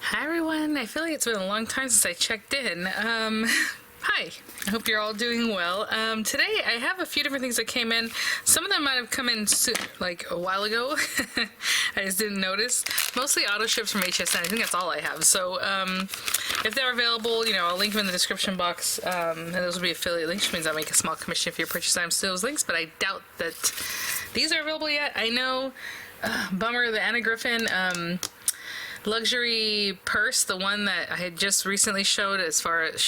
Hi everyone, I feel like it's been a long time since I checked in. Hi, I hope you're all doing well. Today I have a few different things that came in. Some of them might have come in like a while ago. I just didn't notice. Mostly Autoships from HSN. I think that's all I have. So if they're available, I'll link them in the description box. And those will be affiliate links, which means I'll make a small commission if you purchase items to those links, but I doubt that these are available yet. I know, bummer, the Anna Griffin luxury purse, the one that I had just recently showed as far as as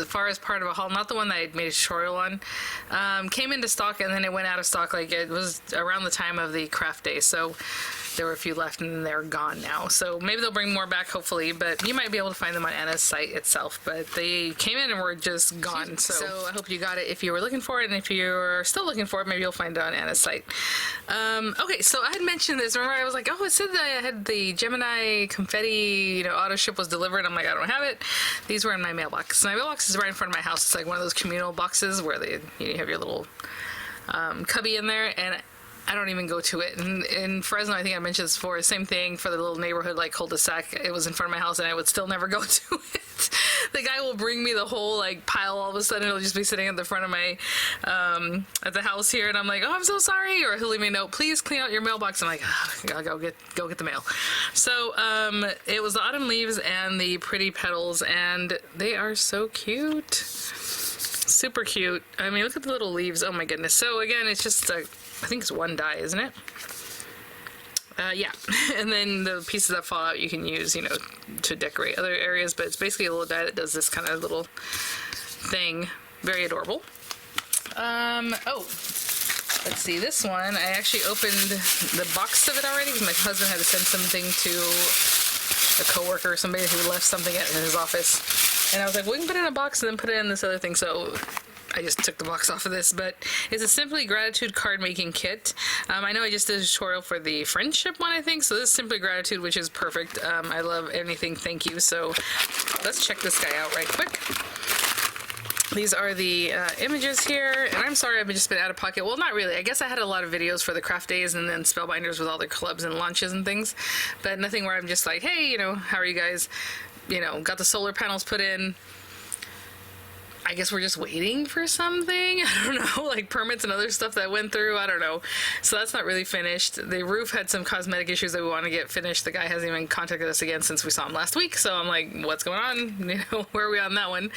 far as part of a haul, not the one that I made a tutorial on, came into stock and then it went out of stock. Like, it was around the time of the craft day, so there were a few left and they're gone now. So maybe they'll bring more back, hopefully, but you might be able to find them on Anna's site itself. But they came in and were just gone. So I hope you got it if you were looking for it, and if you're still looking for it, maybe you'll find it on Anna's site. Okay, so I had mentioned this. Remember, I was like, oh, it said that I had the Gemini confetti, auto ship was delivered. I'm like, I don't have it. These were in my mailbox. My mailbox is right in front of my house. It's like one of those communal boxes where you have your little cubby in there, and I don't even go to it. And in Fresno, I think I mentioned this before, same thing for the little neighborhood, like cul-de-sac. It was in front of my house and I would still never go to it. The guy will bring me the whole like pile all of a sudden. It'll just be sitting at the front of my, at the house here. And I'm like, oh, I'm so sorry. Or he'll leave me a note, please clean out your mailbox. I'm like, oh, I'll go get the mail. So it was the autumn leaves and the pretty petals, and they are so cute. Super cute. I mean, look at the little leaves. Oh my goodness. So again, it's just I think it's one die, isn't it? Yeah. And then the pieces that fall out you can use, to decorate other areas, but it's basically a little die that does this kind of little thing. Very adorable. Oh, let's see, this one, I actually opened the box of it already because my husband had to send something to a coworker or somebody who left something in his office. And I was like, well, we can put it in a box and then put it in this other thing. So I just took the box off of this, but it's a Simply Gratitude card making kit. I know I just did a tutorial for the friendship one, I think, so this is Simply Gratitude, which is perfect. I love anything thank you, so let's check this guy out right quick. These are the images here, and I'm sorry I've just been out of pocket. Well, not really. I guess I had a lot of videos for the craft days and then Spellbinders with all the clubs and lunches and things, but nothing where I'm just like, hey, how are you guys? Got the solar panels put in. I guess we're just waiting for something. I don't know, like permits and other stuff that went through. I don't know. So that's not really finished. The roof had some cosmetic issues that we want to get finished. The guy hasn't even contacted us again since we saw him last week. So I'm like, what's going on? Where are we on that one?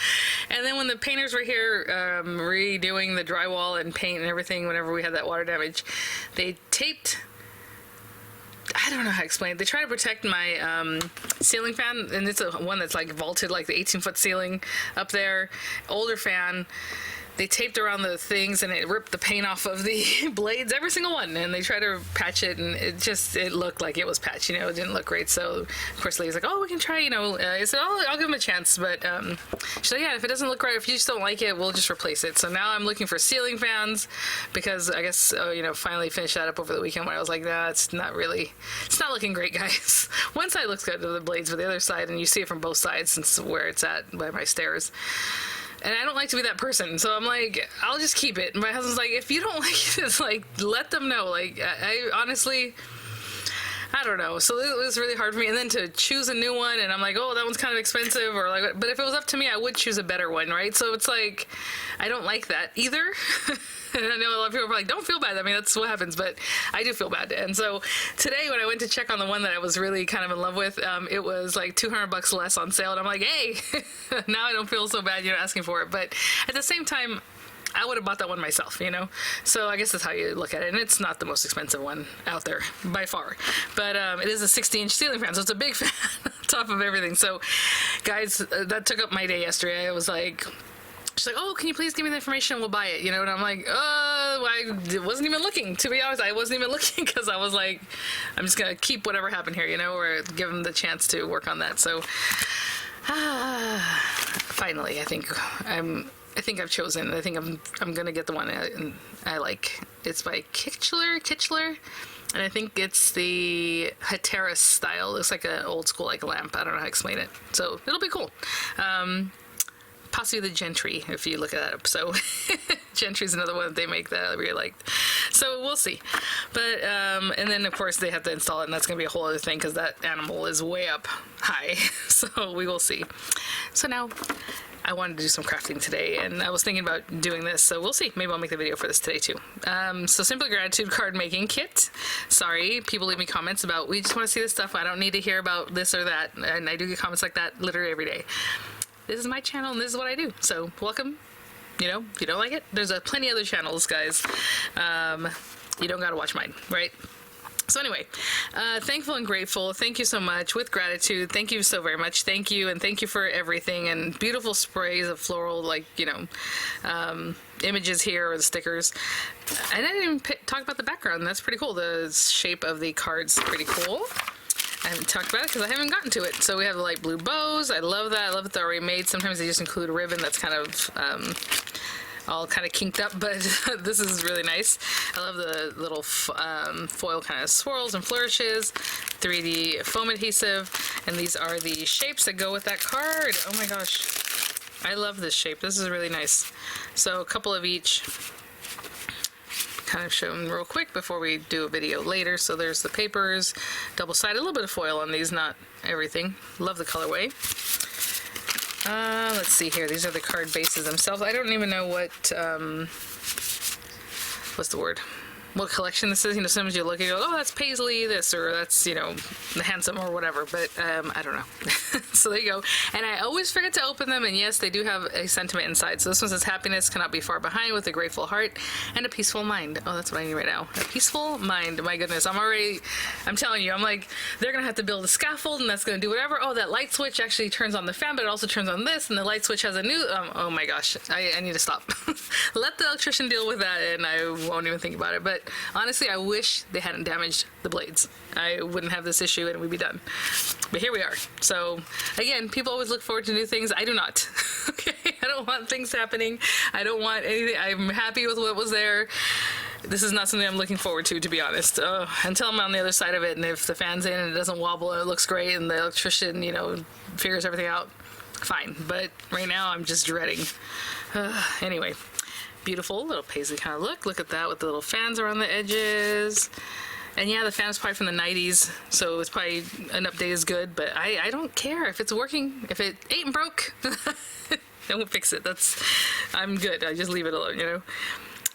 And then when the painters were here redoing the drywall and paint and everything, whenever we had that water damage, they taped, I don't know how to explain it. They try to protect my ceiling fan, and it's one that's like vaulted, like the 18-foot ceiling up there. Older fan. They taped around the things, and it ripped the paint off of the blades, every single one. And they tried to patch it, and it looked like it was patched. It didn't look great. So of course, Lee's like, "Oh, we can try." I said, "Oh, I'll give him a chance." But she's like, "Yeah, if it doesn't look right, if you just don't like it, we'll just replace it." So now I'm looking for ceiling fans because I guess finally finished that up over the weekend. When I was like, "Nah, it's not looking great, guys." One side looks good to the blades, but the other side, and you see it from both sides since where it's at by my stairs. And I don't like to be that person, so I'm like, I'll just keep it. And my husband's like, if you don't like it, it's like, let them know. Like, I honestly, I don't know. So it was really hard for me. And then to choose a new one, and I'm like, oh, that one's kind of expensive, or like, but if it was up to me, I would choose a better one, right? So it's like, I don't like that either. And I know a lot of people are like, don't feel bad. I mean, that's what happens, but I do feel bad. And so today when I went to check on the one that I was really kind of in love with, it was like $200 less on sale. And I'm like, hey, now I don't feel so bad, asking for it. But at the same time, I would have bought that one myself, So I guess that's how you look at it. And it's not the most expensive one out there by far. But it is a 60-inch ceiling fan, so it's a big fan on top of everything. So guys, that took up my day yesterday. I was like, she's like, oh, can you please give me the information? We'll buy it, And I'm like, I wasn't even looking. To be honest, I wasn't even looking because I was like, I'm just going to keep whatever happened here, or give them the chance to work on that. So, finally, I think I've chosen. I think I'm going to get the one I like. It's by Kitchler. And I think it's the Hatteras style. It looks like an old school lamp. I don't know how to explain it. So, it'll be cool. possibly the Gentry, if you look at that up. So Gentry's another one that they make that I really liked. So we'll see. But, and then of course they have to install it, and that's going to be a whole other thing because that animal is way up high. So we will see. So now I wanted to do some crafting today, and I was thinking about doing this, so we'll see. Maybe I'll make the video for this today too. So Simply Gratitude card making kit. Sorry, people leave me comments about, we just want to see this stuff. I don't need to hear about this or that, and I do get comments like that literally every day. This is my channel, and this is what I do. So welcome. You know, if you don't like it, there's plenty other channels, guys. You don't gotta watch mine, right? So anyway, thankful and grateful. Thank you so much. With gratitude, thank you so very much. Thank you, and thank you for everything, and beautiful sprays of floral, like, you know, images here, or the stickers. And I didn't even talk about the background. That's pretty cool. The shape of the card's pretty cool. I haven't talked about it because I haven't gotten to it. So we have the light blue bows. I love that. I love that they're already made. Sometimes they just include a ribbon that's kind of all kind of kinked up, but this is really nice. I love the little foil kind of swirls and flourishes, 3D foam adhesive, and these are the shapes that go with that card. Oh my gosh, I love this shape. This is really nice. So a couple of each, kind of show them real quick before we do a video later. So there's the papers, double-sided, a little bit of foil on these, not everything. Love the colorway. Let's see here. These are the card bases themselves. I don't even know what, what's the word? What collection this is. You know, sometimes you look and you go, oh, that's Paisley this, or that's, you know, the Handsome or whatever, but I don't know. So there you go. And I always forget to open them, and yes, they do have a sentiment inside. So this one says, happiness cannot be far behind, with a grateful heart and a peaceful mind. Oh, that's what I need right now. A peaceful mind. My goodness. I'm telling you, I'm like, they're going to have to build a scaffold, and that's going to do whatever. Oh, that light switch actually turns on the fan, but it also turns on this, and the light switch has a new, oh my gosh, I need to stop. Let the electrician deal with that, and I won't even think about it. But honestly, I wish they hadn't damaged the blades. I wouldn't have this issue and we'd be done. But here we are. So again, people always look forward to new things. I do not. Okay, I don't want things happening. I don't want anything. I'm happy with what was there. This is not something I'm looking forward to be honest. Until I'm on the other side of it, and if the fan's in and it doesn't wobble and it looks great and the electrician, you know, figures everything out, fine. But right now I'm just dreading. Anyway. Beautiful little paisley kind of look. Look at that with the little fans around the edges. And yeah, the fan is probably from the 90s, so it's probably an update is good, but I don't care if it's working. If it ain't broke, don't fix it. I'm good. I just leave it alone, you know?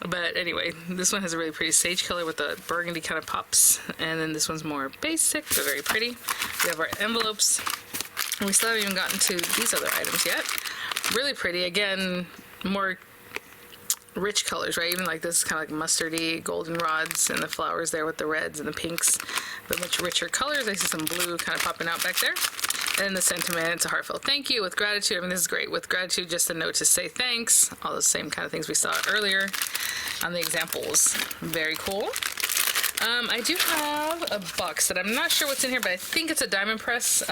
But anyway, this one has a really pretty sage color with the burgundy kind of pops. And then this one's more basic, but very pretty. We have our envelopes. And we still haven't even gotten to these other items yet. Really pretty. Again, more rich colors, right? Even like this is kind of like mustardy, goldenrods, and the flowers there with the reds and the pinks, but much richer colors. I see some blue kind of popping out back there. And then the sentiment, it's a heartfelt thank you. With gratitude, I mean, this is great. With gratitude, just a note to say thanks. All the same kind of things we saw earlier on the examples. Very cool. I do have a box that I'm not sure what's in here, but I think it's a diamond press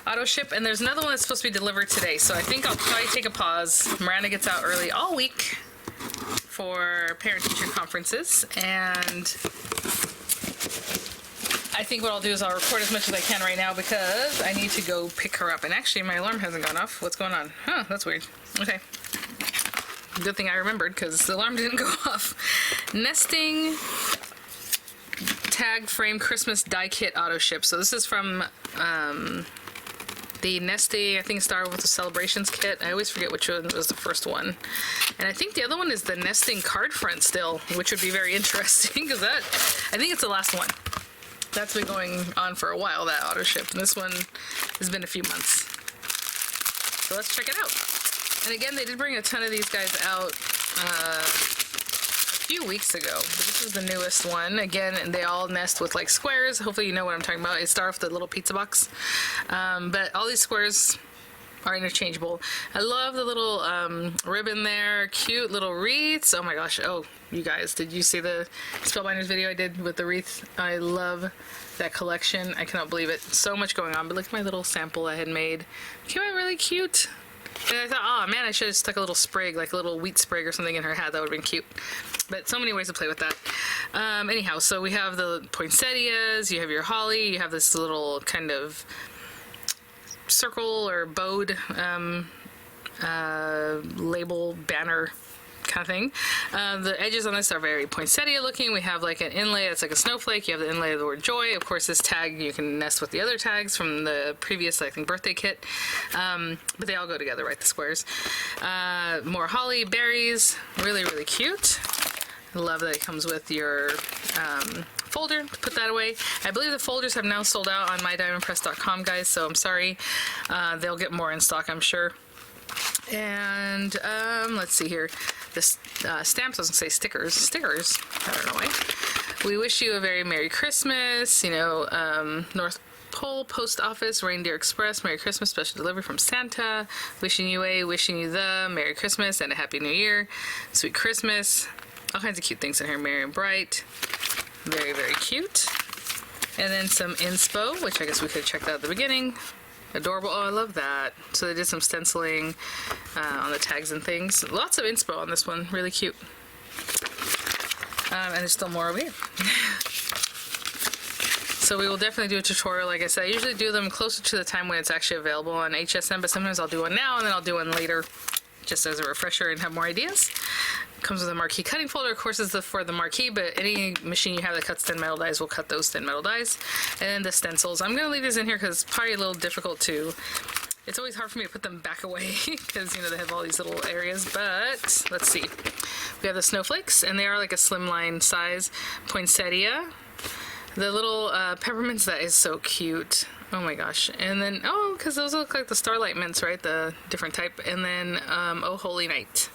auto ship, and there's another one that's supposed to be delivered today, so I think I'll probably take a pause. Miranda gets out early all week for parent-teacher conferences, and I think what I'll do is I'll record as much as I can right now because I need to go pick her up. And actually, my alarm hasn't gone off. What's going on? Huh, that's weird. Okay. Good thing I remembered because the alarm didn't go off. Nesting tag frame Christmas die kit auto ship. So this is from the nesting, I think it started with the celebrations kit. I always forget which one was the first one. And I think the other one is the nesting card front still, which would be very interesting because that, I think it's the last one. That's been going on for a while, that auto ship. And this one has been a few months. So let's check it out. And again, they did bring a ton of these guys out a few weeks ago. But this is the newest one. Again, and they all nest with like squares. Hopefully you know what I'm talking about. It starts with the little pizza box. But all these squares are interchangeable. I love the little ribbon there. Cute little wreaths. Oh my gosh. Oh, you guys, did you see the Spellbinders video I did with the wreath? I love that collection. I cannot believe it. So much going on. But look at my little sample I had made. Came out really cute. And I thought, oh man, I should have stuck a little sprig, like a little wheat sprig or something in her hat. That would have been cute. But so many ways to play with that. Anyhow, so we have the poinsettias, you have your holly, you have this little kind of circle or bowed label banner kind of thing. The edges on this are very poinsettia looking. We have like an inlay that's like a snowflake. You have the inlay of the word joy. Of course, this tag you can nest with the other tags from the previous, I think, birthday kit. But they all go together, right? The squares. More holly, berries. Really, really cute. I love that it comes with your folder to put that away. I believe the folders have now sold out on mydiamondpress.com, guys, so I'm sorry. They'll get more in stock, I'm sure. And let's see here. This stamps, I was gonna say stickers. Stickers, I don't know why. We wish you a very Merry Christmas, you know, North Pole Post Office, Reindeer Express, Merry Christmas, special delivery from Santa. Wishing you the Merry Christmas and a Happy New Year. Sweet Christmas. All kinds of cute things in here. Merry and bright. Very, very cute. And then some inspo, which I guess we could have checked out at the beginning. Adorable. Oh, I love that. So they did some stenciling on the tags and things. Lots of inspo on this one. Really cute. And there's still more over here. So we will definitely do a tutorial. Like I said, I usually do them closer to the time when it's actually available on HSN, but sometimes I'll do one now and then I'll do one later just as a refresher and have more ideas. Comes with a marquee cutting folder. Of course, it's for the marquee, but any machine you have that cuts thin metal dies will cut those thin metal dies. And then the stencils. I'm going to leave these in here because it's probably a little difficult to... It's always hard for me to put them back away because, you know, they have all these little areas. But let's see. We have the snowflakes, and they are like a slimline size. Poinsettia. The little peppermints, that is so cute. Oh my gosh. And then, oh, because those look like the Starlight Mints, right? The different type. And then, Oh Holy Night.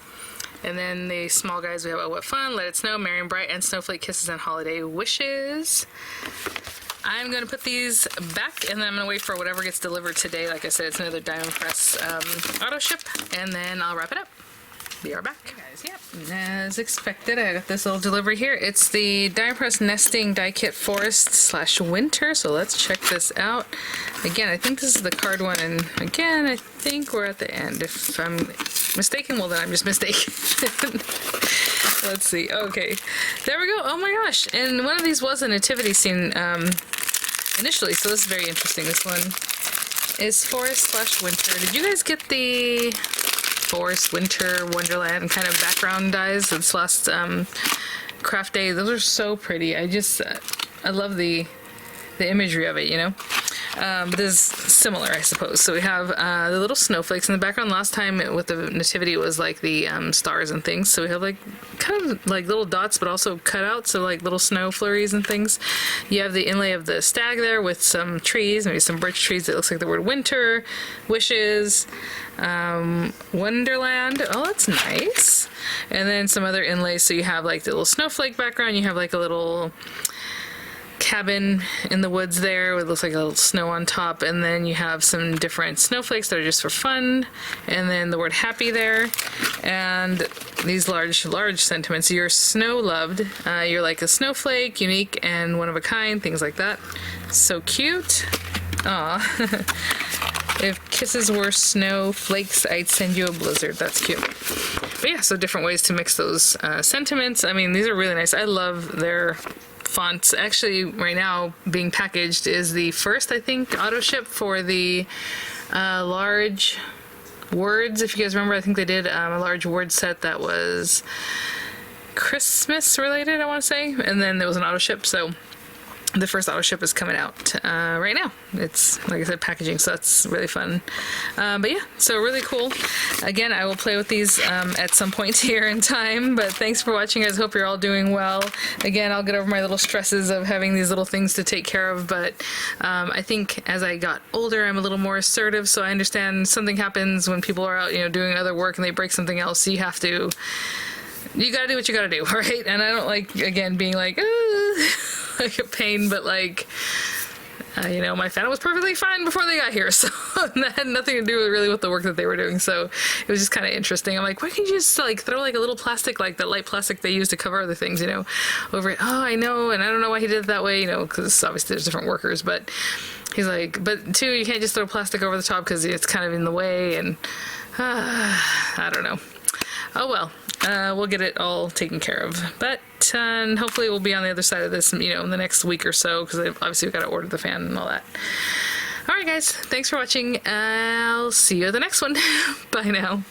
And then the small guys, we have Oh What Fun, Let It Snow, Merry and Bright, and Snowflake Kisses and Holiday Wishes. I'm going to put these back, and then I'm going to wait for whatever gets delivered today. Like I said, it's another Diamond Press auto ship, and then I'll wrap it up. Be right back. Hey guys, yep. As expected, I got this little delivery here. It's the Diamond Press Nesting Die Kit Forest / Winter, so let's check this out. Again, I think this is the card one, and again, I think we're at the end. If I'm mistaken, well then I'm just mistaken. Let's see. Okay, there we go. Oh my gosh, and one of these was a nativity scene initially, so this is very interesting. This one is Forest / Winter. Did you guys get the Forest, Winter, Wonderland kind of background dies this last craft day? Those are so pretty. I love the imagery of it, you know. But this is similar, I suppose. So we have the little snowflakes in the background. Last time with the nativity it was like the stars and things. So we have like kind of like little dots, but also cut out, so like little snow flurries and things. You have the inlay of the stag there with some trees, maybe some birch trees that looks like the word winter, wishes, Wonderland. Oh, that's nice. And then some other inlays. So you have like the little snowflake background. You have like a little cabin in the woods there with looks like a little snow on top, and then you have some different snowflakes that are just for fun, and then the word happy there, and these large sentiments. You're snow loved, you're like a snowflake, unique and one of a kind, things like that. So cute. Aw. If kisses were snowflakes, I'd send you a blizzard. That's cute. But yeah, so different ways to mix those sentiments. I mean, these are really nice. I love their fonts. Actually, right now being packaged is the first, I think, auto ship for the large words. If you guys remember, I think they did a large word set that was Christmas related, I want to say, and then there was an auto ship. So the first auto ship is coming out right now. It's, like I said, packaging, so that's really fun. But yeah, so really cool. Again, I will play with these at some point here in time, but thanks for watching, guys. Hope you're all doing well. Again, I'll get over my little stresses of having these little things to take care of, but I think as I got older, I'm a little more assertive, so I understand something happens when people are out, you know, doing other work and they break something else, so you gotta do what you gotta do, right? And I don't like, again, being like, like a pain, but like, you know, my fan was perfectly fine before they got here, so that had nothing to do with really with the work that they were doing. So it was just kind of interesting. I'm like, why can't you just like throw like a little plastic, like that light plastic they use to cover other things, you know, over it? Oh, I know, and I don't know why he did it that way, you know, because obviously there's different workers, but he's like, but two, you can't just throw plastic over the top because it's kind of in the way, and I don't know. Oh well, we'll get it all taken care of. But hopefully we'll be on the other side of this, you know, in the next week or so, because obviously we've got to order the fan and all that. All right, guys, thanks for watching. I'll see you at the next one. Bye now.